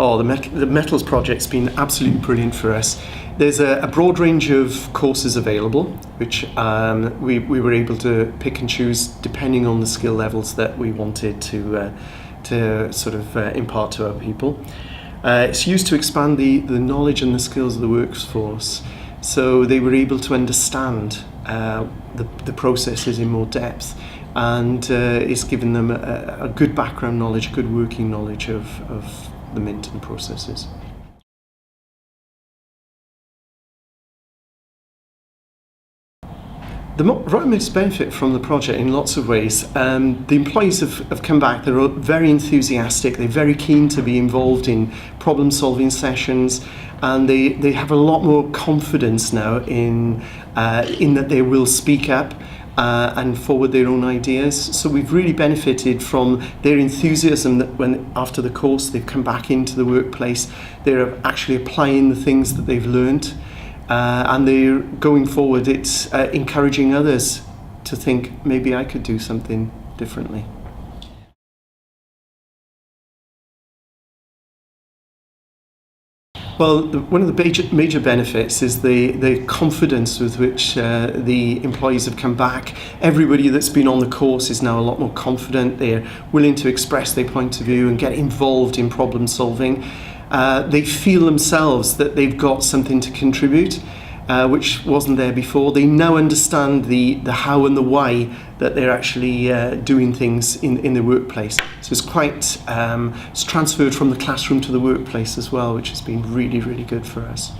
Oh, the Metals project's been absolutely brilliant for us. There's a broad range of courses available, which we were able to pick and choose depending on the skill levels that we wanted to sort of impart to our people. It's used to expand the knowledge and the skills of the workforce, so they were able to understand the processes in more depth, and it's given them a good background knowledge, good working knowledge of the mint and processes. The Royal benefit from the project in lots of ways. The employees have come back, they're very enthusiastic, they're very keen to be involved in problem solving sessions, and they have a lot more confidence now in that they will speak up and forward their own ideas. So we've really benefited from their enthusiasm that when after the course they've come back into the workplace, they're actually applying the things that they've learned. And they're going forward, it's encouraging others to think, maybe I could do something differently. Well, one of the major benefits is the confidence with which the employees have come back. Everybody that's been on the course is now a lot more confident. They're willing to express their point of view and get involved in problem solving. They feel themselves that they've got something to contribute, which wasn't there before. They now understand the how and the why that they're actually doing things in the workplace. So it's quite it's transferred from the classroom to the workplace as well, which has been really, really good for us.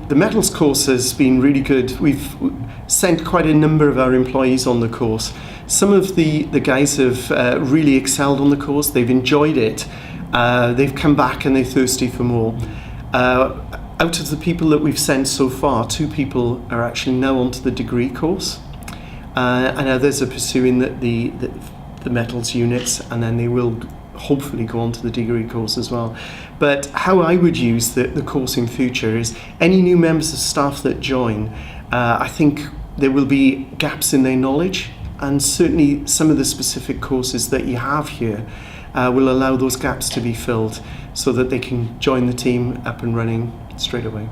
The Metals course has been really good. We've sent quite a number of our employees on the course. Some of the guys have really excelled on the course. They've enjoyed it. They've come back and they're thirsty for more. Out of the people that we've sent so far, 2 people are actually now onto the degree course, and others are pursuing the Metals units, and then they will hopefully go on to the degree course as well. But how I would use the course in future is any new members of staff that join, I think there will be gaps in their knowledge, and certainly some of the specific courses that you have here will allow those gaps to be filled so that they can join the team up and running straight away.